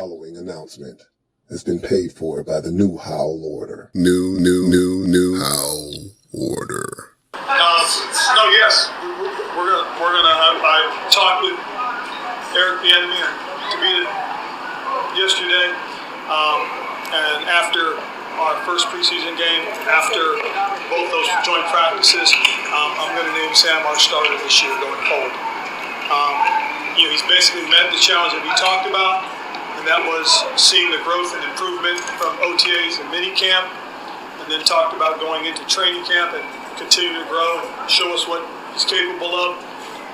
following announcement has been paid for by the new Howell order. New Howell order. Yes, we're gonna have. I talked with Eric Bieniemy and Tavita yesterday, and after our first preseason game, after both those joint practices, I'm going to name Sam our starter this year going forward. He's basically met the challenge that we talked about, and that was seeing the growth and improvement from OTAs and minicamp, and then talked about going into training camp and continue to grow and show us what he's capable of,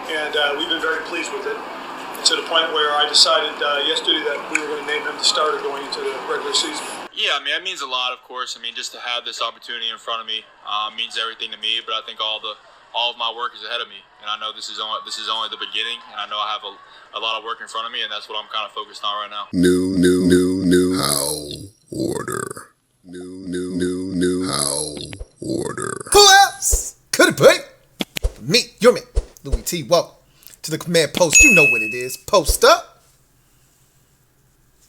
and we've been very pleased with it. And to the point where I decided yesterday that we were going to name him the starter going into the regular season. Yeah, I mean, it means a lot, of course. I mean, just to have this opportunity in front of me means everything to me. But I think all of my work is ahead of me, and I know this is only the beginning. And I know I have a lot of work in front of me, and that's what I'm kind of focused on right now. New Howell order. New Howell order. Who else could it be? Me, your man, Louie T. Welcome to the command post. You know what it is. Post up.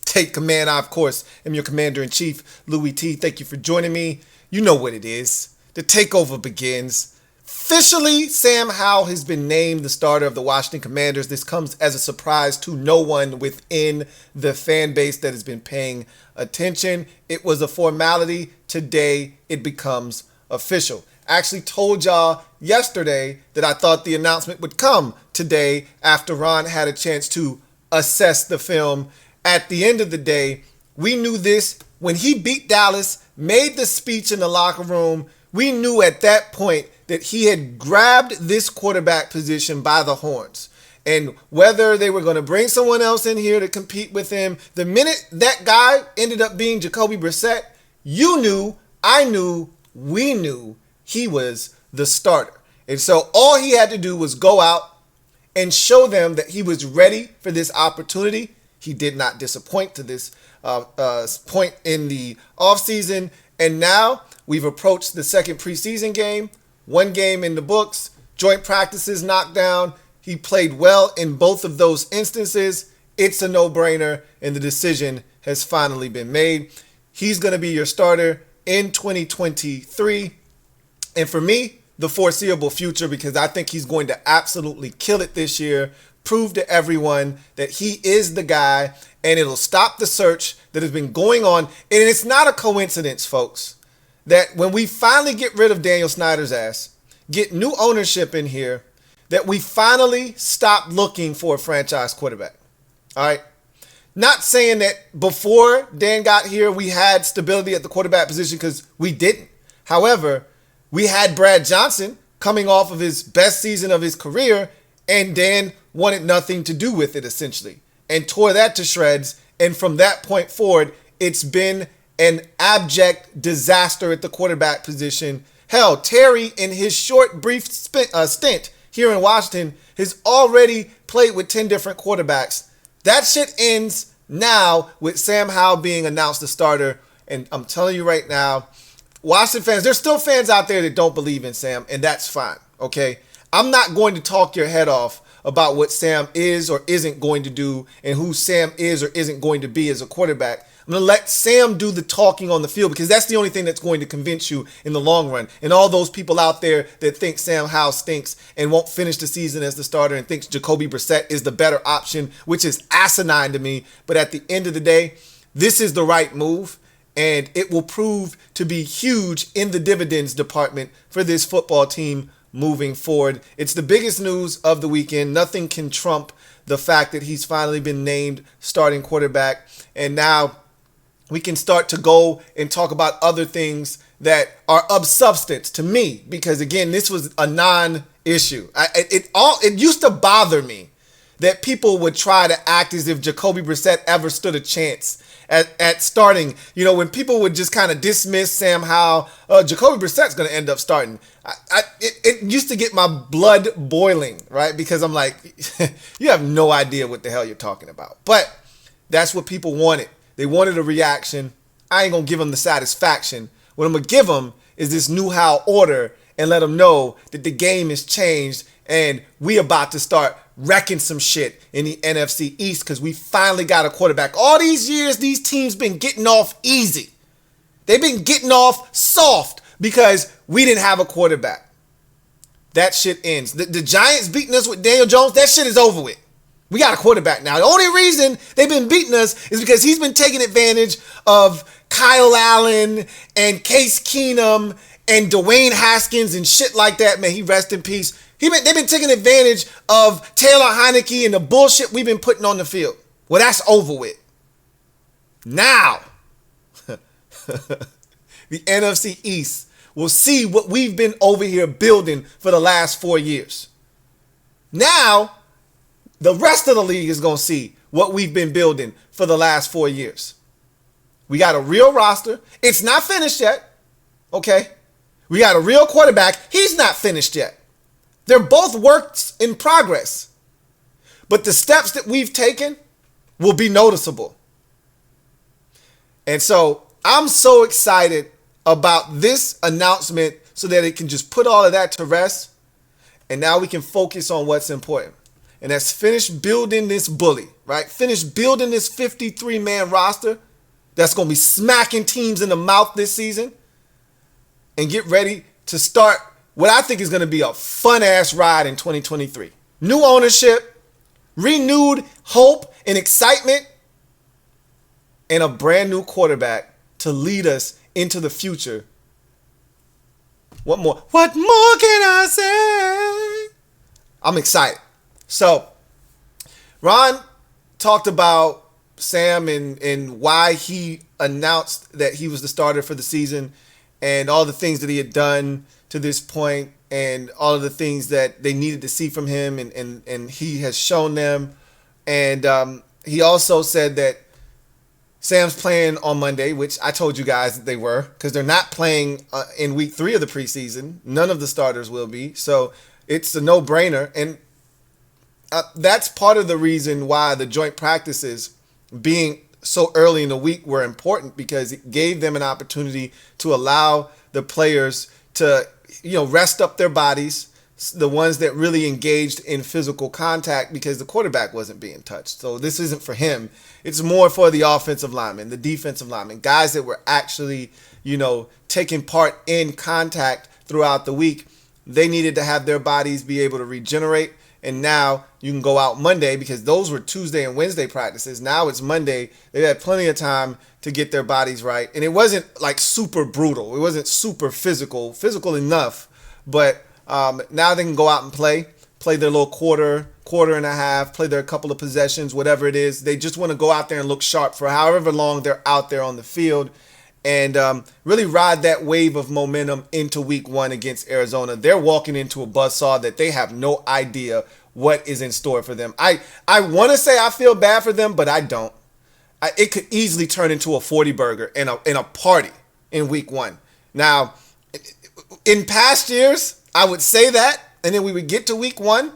Take command. I, of course, am your commander-in-chief, Louie T. Thank you for joining me. You know what it is. The takeover begins. Officially, Sam Howell has been named the starter of the Washington Commanders. This comes as a surprise to no one within the fan base that has been paying attention. It was a formality. Today, it becomes official. I actually told y'all yesterday that I thought the announcement would come today after Ron had a chance to assess the film. At the end of the day, we knew this when he beat Dallas, made the speech in the locker room. We knew at that point that he had grabbed this quarterback position by the horns. And whether they were going to bring someone else in here to compete with him, the minute that guy ended up being Jacoby Brissett, you knew, I knew, we knew he was the starter. And so all he had to do was go out and show them that he was ready for this opportunity. He did not disappoint to this point in the offseason. And now we've approached the second preseason game. One game in the books. Joint practices knocked down. He played well in both of those instances. It's a no-brainer, and the decision has finally been made. He's going to be your starter in 2023. And for me, the foreseeable future, because I think he's going to absolutely kill it this year. Prove to everyone that he is the guy, and it'll stop the search that has been going on. And it's not a coincidence, folks, that when we finally get rid of Daniel Snyder's ass, get new ownership in here, that we finally stop looking for a franchise quarterback. All right. Not saying that before Dan got here, we had stability at the quarterback position, because we didn't. However, we had Brad Johnson coming off of his best season of his career, and Dan wanted nothing to do with it, essentially, and tore that to shreds. And from that point forward, it's been an abject disaster at the quarterback position. Hell, Terry, in his short, brief stint here in Washington, has already played with 10 different quarterbacks. That shit ends now with Sam Howell being announced the starter. And I'm telling you right now, Washington fans, there's still fans out there that don't believe in Sam, and that's fine, okay? I'm not going to talk your head off about what Sam is or isn't going to do and who Sam is or isn't going to be as a quarterback. I'm going to let Sam do the talking on the field, because that's the only thing that's going to convince you in the long run. And all those people out there that think Sam Howell stinks and won't finish the season as the starter and thinks Jacoby Brissett is the better option, which is asinine to me. But at the end of the day, this is the right move, and it will prove to be huge in the dividends department for this football team moving forward. It's the biggest news of the weekend. Nothing can trump the fact that he's finally been named starting quarterback. And now we can start to go and talk about other things that are of substance to me, because again, this was a non-issue. It used to bother me that people would try to act as if Jacoby Brissett ever stood a chance at starting. You know, when people would just kind of dismiss Sam Howell, Jacoby Brissett's going to end up starting. It used to get my blood boiling, right? Because I'm like, you have no idea what the hell you're talking about. But that's what people wanted. They wanted a reaction. I ain't going to give them the satisfaction. What I'm going to give them is this new Howell order and let them know that the game has changed and we about to start wrecking some shit in the NFC East because we finally got a quarterback. All these years, these teams been getting off easy. They've been getting off soft because we didn't have a quarterback. That shit ends. The Giants beating us with Daniel Jones, that shit is over with. We got a quarterback now. The only reason they've been beating us is because he's been taking advantage of Kyle Allen and Case Keenum and Dwayne Haskins and shit like that. Man, he rest in peace. They've been taking advantage of Taylor Heineke and the bullshit we've been putting on the field. Well, that's over with. Now, the NFC East will see what we've been over here building for the last 4 years. Now, the rest of the league is going to see what we've been building for the last 4 years. We got a real roster. It's not finished yet. Okay? We got a real quarterback. He's not finished yet. They're both works in progress. But the steps that we've taken will be noticeable. And so I'm so excited about this announcement so that it can just put all of that to rest. And now we can focus on what's important. And that's finish building this bully, right? Finish building this 53-man roster that's going to be smacking teams in the mouth this season. And get ready to start what I think is going to be a fun-ass ride in 2023. New ownership, renewed hope and excitement, and a brand new quarterback to lead us into the future. What more can I say? I'm excited. So, Ron talked about Sam and why he announced that he was the starter for the season and all the things that he had done to this point and all of the things that they needed to see from him and he has shown them. And he also said that Sam's playing on Monday, which I told you guys that they were, because they're not playing in week 3 of the preseason. None of the starters will be. So it's a no-brainer. And that's part of the reason why the joint practices being so early in the week were important, because it gave them an opportunity to allow the players to, rest up their bodies, the ones that really engaged in physical contact, because the quarterback wasn't being touched. So this isn't for him. It's more for the offensive linemen, the defensive linemen, guys that were actually, taking part in contact throughout the week. They needed to have their bodies be able to regenerate. And now you can go out Monday, because those were Tuesday and Wednesday practices. Now it's Monday. They had plenty of time to get their bodies right. And it wasn't like super brutal. It wasn't super physical enough. But now they can go out and play their little quarter and a half, play their couple of possessions, whatever it is. They just want to go out there and look sharp for however long they're out there on the field, and really ride that wave of momentum into week 1 against Arizona. They're walking into a buzzsaw that they have no idea what is in store for them. I want to say I feel bad for them, but I don't. It could easily turn into a 40-burger and a party in week 1. Now, in past years, I would say that, and then we would get to week 1,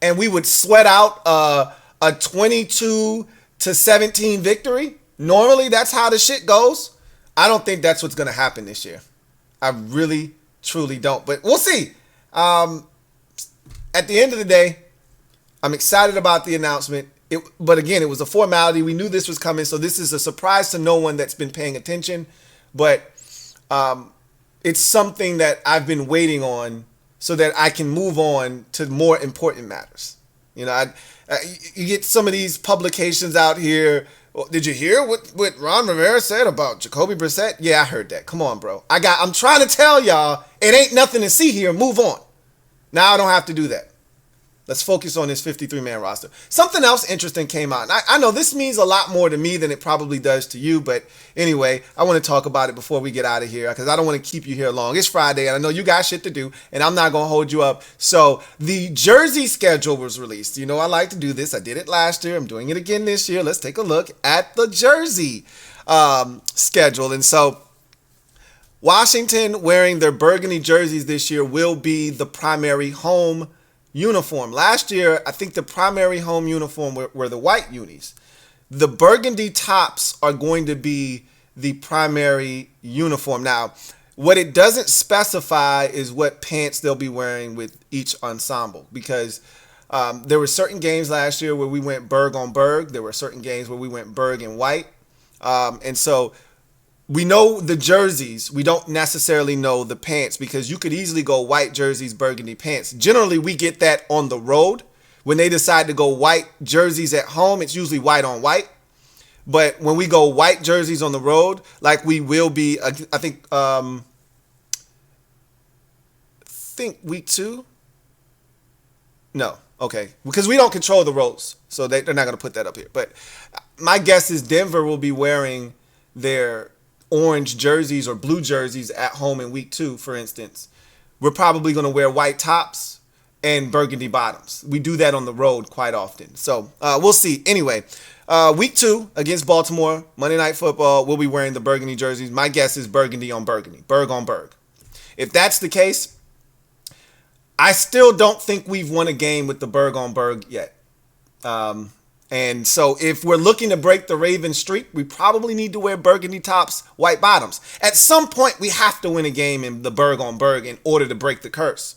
and we would sweat out a 22-17 victory. Normally, that's how the shit goes. I don't think that's what's going to happen this year. I really, truly don't. But we'll see. At the end of the day, I'm excited about the announcement. But again, it was a formality. We knew this was coming, so this is a surprise to no one that's been paying attention. But it's something that I've been waiting on so that I can move on to more important matters. You get some of these publications out here. Well, did you hear what Ron Rivera said about Jacoby Brissett? Yeah, I heard that. Come on, bro. I'm trying to tell y'all, it ain't nothing to see here. Move on. Now I don't have to do that. Let's focus on this 53-man roster. Something else interesting came out. I know this means a lot more to me than it probably does to you, but anyway, I want to talk about it before we get out of here because I don't want to keep you here long. It's Friday, and I know you got shit to do, and I'm not going to hold you up. So the jersey schedule was released. I like to do this. I did it last year. I'm doing it again this year. Let's take a look at the jersey schedule. And so Washington wearing their burgundy jerseys this year will be the primary home uniform. Last year, I think the primary home uniform were the white unis. The burgundy tops are going to be the primary uniform. Now, What it doesn't specify is what pants they'll be wearing with each ensemble, because there were certain games last year where we went Berg on Berg. There were certain games where we went Berg and white. And so we know the jerseys. We don't necessarily know the pants, because you could easily go white jerseys, burgundy pants. Generally, we get that on the road. When they decide to go white jerseys at home, it's usually white on white. But when we go white jerseys on the road, like we will be, I think week 2. No, okay, because we don't control the roles, so they're not going to put that up here. But my guess is Denver will be wearing their orange jerseys or blue jerseys at home in week 2, for instance. We're probably going to wear white tops and burgundy bottoms. We do that on the road quite often. So we'll see. Anyway, week 2 against Baltimore, Monday Night Football, we'll be wearing the burgundy jerseys. My guess is burgundy on burgundy, Berg on Berg. If that's the case, I still don't think we've won a game with the Berg on Berg yet. And so if we're looking to break the Ravens streak, we probably need to wear burgundy tops, white bottoms. At some point, we have to win a game in the Berg on Berg in order to break the curse.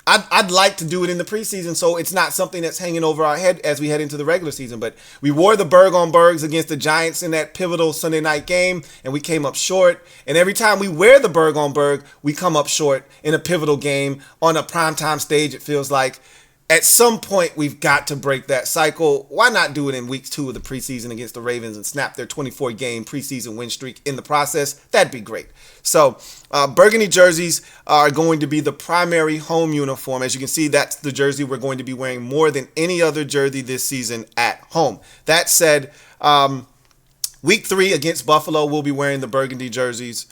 I'd like to do it in the preseason, so it's not something that's hanging over our head as we head into the regular season. But we wore the Berg on Bergs against the Giants in that pivotal Sunday night game, and we came up short. And every time we wear the Berg on Berg, we come up short in a pivotal game on a primetime stage, it feels like. At some point, we've got to break that cycle. Why not do it in week 2 of the preseason against the Ravens and snap their 24-game preseason win streak in the process? That'd be great. So burgundy jerseys are going to be the primary home uniform. As you can see, that's the jersey we're going to be wearing more than any other jersey this season at home. That said, week 3 against Buffalo, we'll be wearing the burgundy jerseys.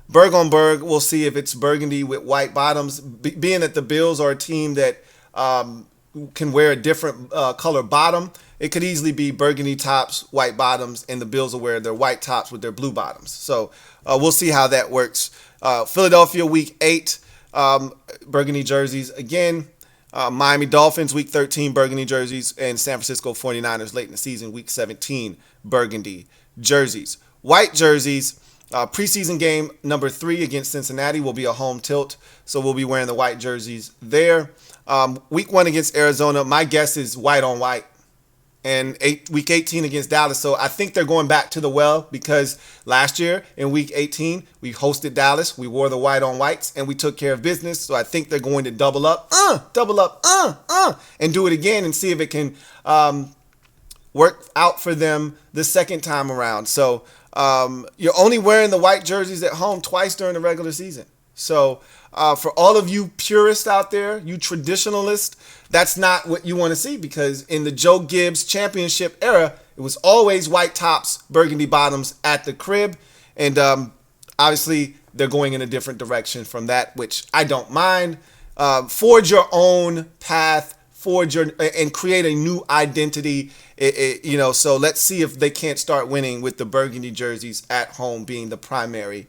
Berg on Berg, we'll see if it's burgundy with white bottoms. Being that the Bills are a team that can wear a different color bottom, it could easily be burgundy tops, white bottoms, and the Bills will wear their white tops with their blue bottoms. So we'll see how that works. Philadelphia, week 8, burgundy jerseys again. Miami Dolphins, week 13, burgundy jerseys. And San Francisco 49ers, late in the season, week 17, burgundy jerseys. White jerseys. Preseason game number 3 against Cincinnati will be a home tilt, so we'll be wearing the white jerseys there. Week 1 against Arizona, my guess is white on white. And week 18 against Dallas, so I think they're going back to the well, because last year in week 18, we hosted Dallas, we wore the white on whites, and we took care of business. So I think they're going to double up, and do it again and see if it can work out for them the second time around. So you're only wearing the white jerseys at home twice during the regular season. So for all of you purists out there, you traditionalists, that's not what you want to see, because in the Joe Gibbs championship era, it was always white tops, burgundy bottoms at the crib. And obviously, they're going in a different direction from that, which I don't mind. Forge your own path, and create a new identity. So let's see if they can't start winning with the burgundy jerseys at home being the primary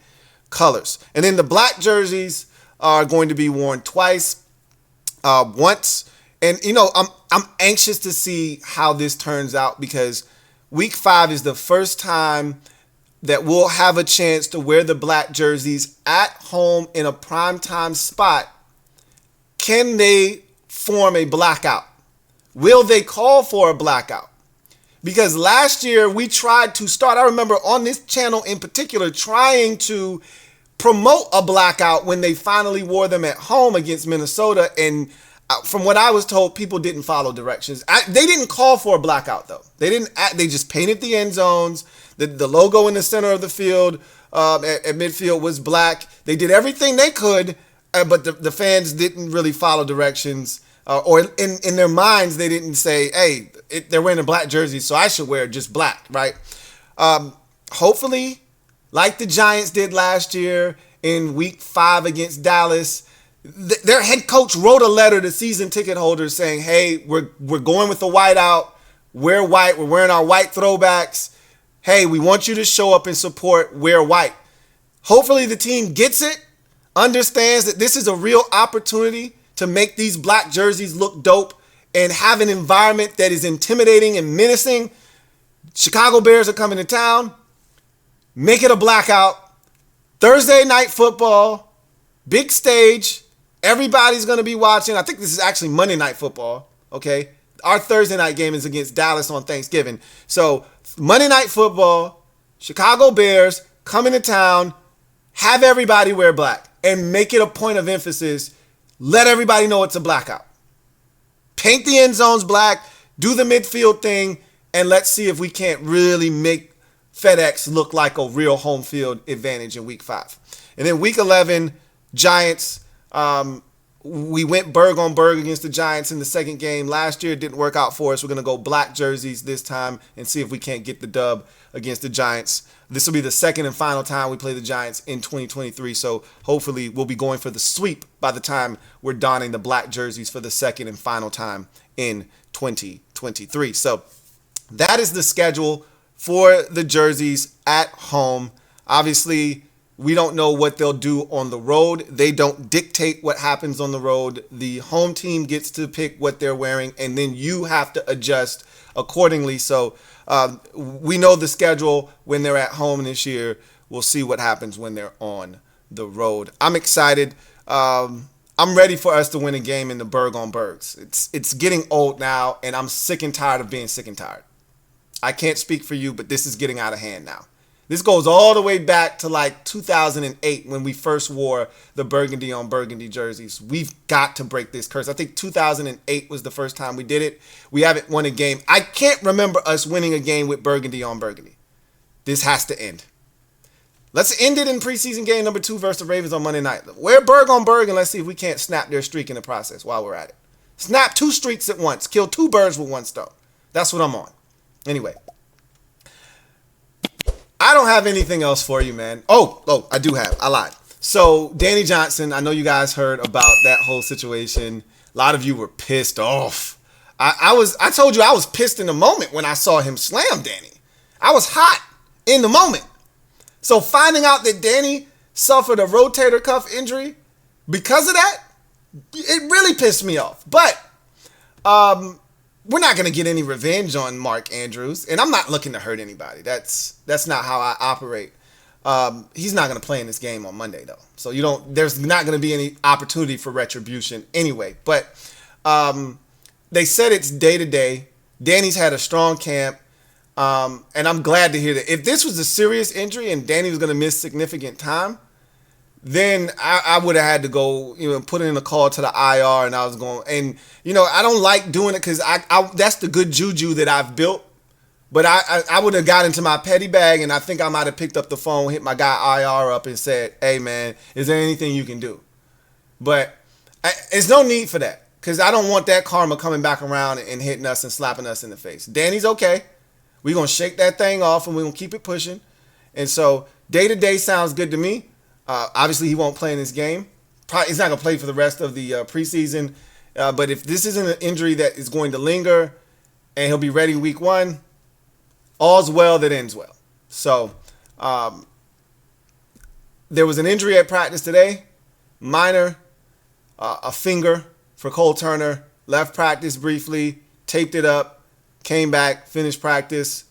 colors. And then the black jerseys are going to be worn twice, once. And I'm anxious to see how this turns out, because week 5 is the first time that we'll have a chance to wear the black jerseys at home in a primetime spot. Can they form a blackout? Will they call for a blackout? Because last year we tried to start, I remember on this channel in particular, trying to promote a blackout when they finally wore them at home against Minnesota. And from what I was told, people didn't follow directions. They didn't call for a blackout, though. They just painted the end zones. The logo in the center of the field at midfield was black. They did everything they could, but the fans didn't really follow directions. Or in their minds, they didn't say, hey, they're wearing a black jersey, so I should wear just black, right? Hopefully, like the Giants did last year in week 5 against Dallas, their head coach wrote a letter to season ticket holders saying, hey, we're going with the white out. We're white. We're wearing our white throwbacks. Hey, we want you to show up and support. Wear white. Hopefully the team gets it, understands that this is a real opportunity to make these black jerseys look dope and have an environment that is intimidating and menacing. Chicago Bears are coming to town. Make it a blackout. Thursday night football, big stage. Everybody's going to be watching. I think this is actually Monday night football, okay? Our Thursday night game is against Dallas on Thanksgiving. So Monday night football, Chicago Bears come into town, have everybody wear black, and make it a point of emphasis. Let everybody know it's a blackout. Paint the end zones black, do the midfield thing, and let's see if we can't really make FedEx look like a real home field advantage in week 5. And then week 11, Giants. We went Berg on Berg against the Giants in the second game. Last year it didn't work out for us. We're going to go black jerseys this time and see if we can't get the dub against the Giants. This will be the second and final time we play the Giants in 2023. So hopefully we'll be going for the sweep by the time we're donning the black jerseys for the second and final time in 2023. So that is the schedule for the jerseys at home. Obviously, we don't know what they'll do on the road. They don't dictate what happens on the road. The home team gets to pick what they're wearing, and then you have to adjust accordingly. So we know the schedule when they're at home this year. We'll see what happens when they're on the road. I'm excited. I'm ready for us to win a game in the Berg on Bergs. It's getting old now, and I'm sick and tired of being sick and tired. I can't speak for you, but this is getting out of hand now. This goes all the way back to like 2008 when we first wore the burgundy on burgundy jerseys. We've got to break this curse. I think 2008 was the first time we did it. We haven't won a game. I can't remember us winning a game with burgundy on burgundy. This has to end. Let's end it in preseason game number 2 versus the Ravens on Monday night. Wear Berg on Berg and let's see if we can't snap their streak in the process while we're at it. Snap 2 streaks at once. Kill 2 birds with 1 stone. That's what I'm on. Anyway. I don't have anything else for you, man. Oh, I do have. I lied. So, Danny Johnson, I know you guys heard about that whole situation. A lot of you were pissed off. I told you I was pissed in the moment when I saw him slam Danny. I was hot in the moment. So, finding out that Danny suffered a rotator cuff injury because of that, it really pissed me off. But, we're not going to get any revenge on Mark Andrews, and I'm not looking to hurt anybody. That's not how I operate. He's not going to play in this game on Monday, though. So there's not going to be any opportunity for retribution anyway. But they said it's day-to-day. Danny's had a strong camp, and I'm glad to hear that. If this was a serious injury and Danny was going to miss significant time, then I would have had to go, put in a call to the IR, and I was going, and I don't like doing it because I that's the good juju that I've built, but I would have got into my petty bag, and I think I might have picked up the phone, hit my guy IR up, and said, "Hey man, is there anything you can do?" But there's no need for that because I don't want that karma coming back around and hitting us and slapping us in the face. Danny's okay. We're gonna shake that thing off, and we're gonna keep it pushing. And so day to day sounds good to me. Obviously, he won't play in this game. Probably, he's not going to play for the rest of the preseason. But if this isn't an injury that is going to linger and he'll be ready week 1, all's well that ends well. So there was an injury at practice today, minor, a finger for Cole Turner. Left practice briefly, taped it up, came back, finished practice.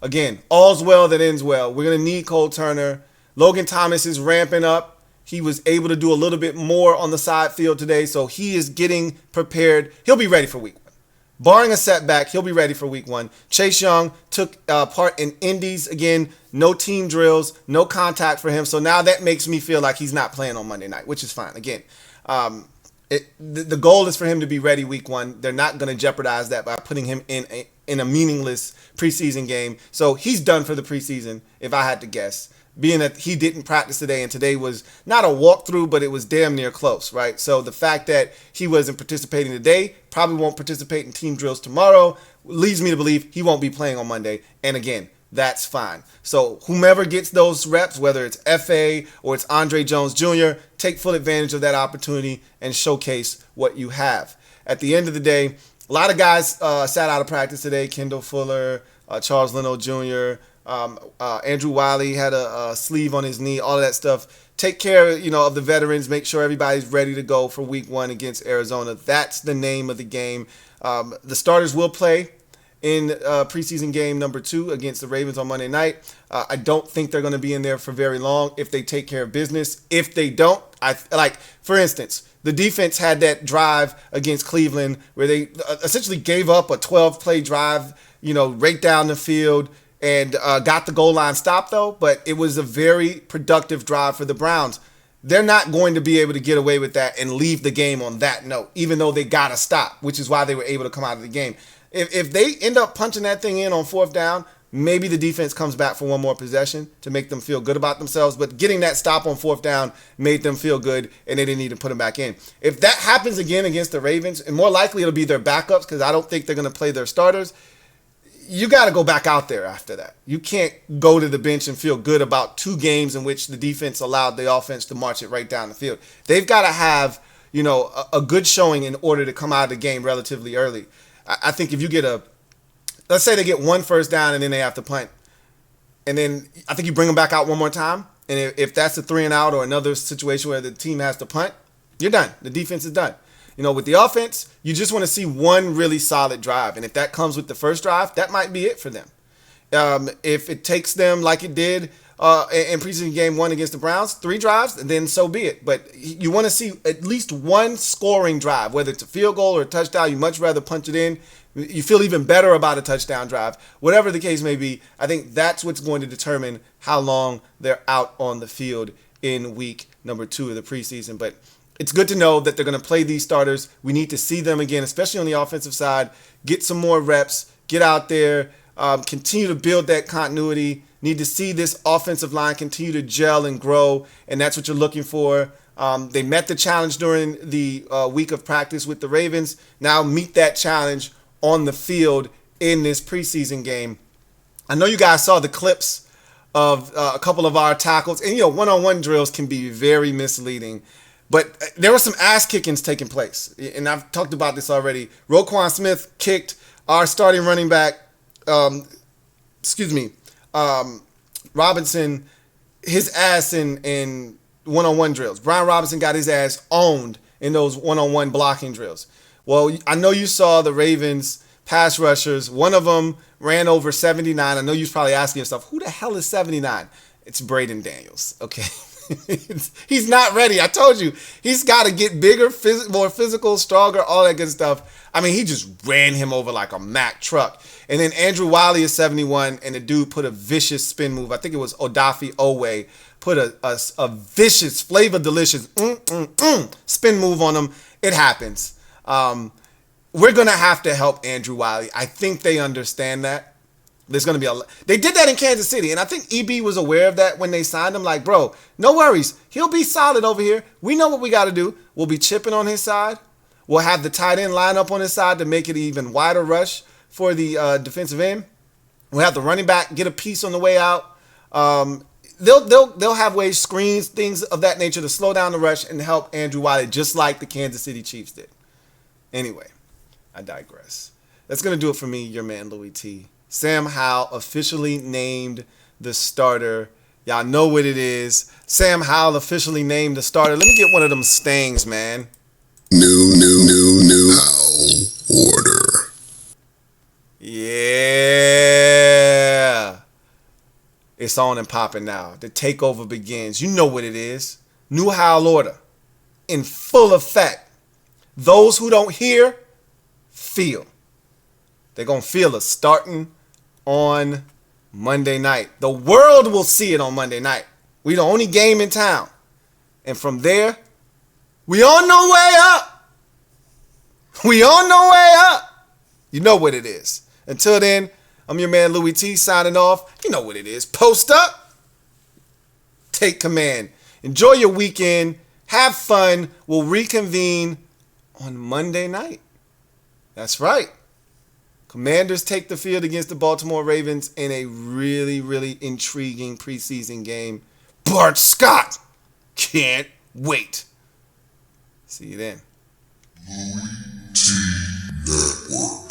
Again, all's well that ends well. We're going to need Cole Turner. Logan Thomas is ramping up. He was able to do a little bit more on the side field today, so he is getting prepared. He'll be ready for week 1. Barring a setback, he'll be ready for week 1. Chase Young took part in indies. Again, no team drills, no contact for him. So now that makes me feel like he's not playing on Monday night, which is fine. Again, the goal is for him to be ready week 1. They're not going to jeopardize that by putting him in a meaningless preseason game. So he's done for the preseason, if I had to guess. Being that he didn't practice today, and today was not a walkthrough, but it was damn near close, right? So the fact that he wasn't participating today, probably won't participate in team drills tomorrow, leads me to believe he won't be playing on Monday. And again, that's fine. So whomever gets those reps, whether it's FA or it's Andre Jones Jr., take full advantage of that opportunity and showcase what you have. At the end of the day, a lot of guys sat out of practice today. Kendall Fuller, Charles Leno Jr., Andrew Wiley had a sleeve on his knee, all of that stuff. Take care, of the veterans. Make sure everybody's ready to go for week 1 against Arizona. That's the name of the game. The starters will play, in preseason game number 2 against the Ravens on Monday night. I don't think they're going to be in there for very long if they take care of business. If they don't, for instance, the defense had that drive against Cleveland where they essentially gave up a 12-play drive, right down the field and got the goal line stop though. But it was a very productive drive for the Browns. They're not going to be able to get away with that and leave the game on that note, even though they got to stop, which is why they were able to come out of the game. If they end up punching that thing in on 4th down, maybe the defense comes back for one more possession to make them feel good about themselves. But getting that stop on 4th down made them feel good, and they didn't need to put them back in. If that happens again against the Ravens, and more likely it'll be their backups because I don't think they're going to play their starters, you got to go back out there after that. You can't go to the bench and feel good about 2 games in which the defense allowed the offense to march it right down the field. They've got to have, a good showing in order to come out of the game relatively early. I think if you get let's say they get 1 first down and then they have to punt, and then I think you bring them back out one more time, and if that's a 3 and out or another situation where the team has to punt, you're done. The defense is done. With the offense, you just want to see one really solid drive, and if that comes with the first drive, that might be it for them. If it takes them like it did in preseason game 1 against the Browns, 3 drives, then so be it. But you want to see at least one scoring drive, whether it's a field goal or a touchdown. You much rather punch it in. You feel even better about a touchdown drive. Whatever the case may be, I think that's what's going to determine how long they're out on the field in week number 2 of the preseason. But it's good to know that they're going to play these starters. We need to see them again, especially on the offensive side. Get some more reps. Get out there. Continue to build that continuity. Need to see this offensive line continue to gel and grow, and that's what you're looking for. They met the challenge during the week of practice with the Ravens. Now meet that challenge on the field in this preseason game. I know you guys saw the clips of a couple of our tackles, and one-on-one drills can be very misleading. But there were some ass kickings taking place, and I've talked about this already. Roquan Smith kicked our starting running back, Robinson, his ass in one-on-one drills. Brian Robinson got his ass owned in those one-on-one blocking drills. Well, I know you saw the Ravens pass rushers. One of them ran over 79. I know you're probably asking yourself, who the hell is 79? It's Braden Daniels, okay? He's not ready. I told you, he's got to get bigger, more physical, stronger, all that good stuff. I mean, he just ran him over like a Mack truck. And then Andrew Wiley is 71, and the dude put a vicious spin move. I think it was Odafe Owe. Put a vicious, flavor delicious spin move on him. It happens. We're going to have to help Andrew Wiley. I think they understand that. There's going to be they did that in Kansas City, and I think EB was aware of that when they signed him. Like, bro, no worries. He'll be solid over here. We know what we got to do. We'll be chipping on his side. We'll have the tight end line up on his side to make it an even wider rush for the defensive end. We'll have the running back get a piece on the way out. They'll have ways, screens, things of that nature to slow down the rush and help Andrew Wiley, just like the Kansas City Chiefs did. Anyway, I digress. That's going to do it for me, your man, Louie T. Sam Howell officially named the starter. Y'all know what it is. Sam Howell officially named the starter. Let me get one of them stings, man. New Howell order. Yeah. It's on and popping now. The takeover begins. You know what it is. New Howell order. In full effect. Those who don't hear, feel. They're going to feel us starting on Monday night. The world will see it on Monday night. We the only game in town. And from there, we on no way up. We on no way up. You know what it is. Until then, I'm your man Louie T signing off. You know what it is. Post up. Take command. Enjoy your weekend. Have fun. We'll reconvene on Monday night. That's right. Commanders take the field against the Baltimore Ravens in a really, really intriguing preseason game. Bart Scott can't wait. See you then. LouieTeeNetwork.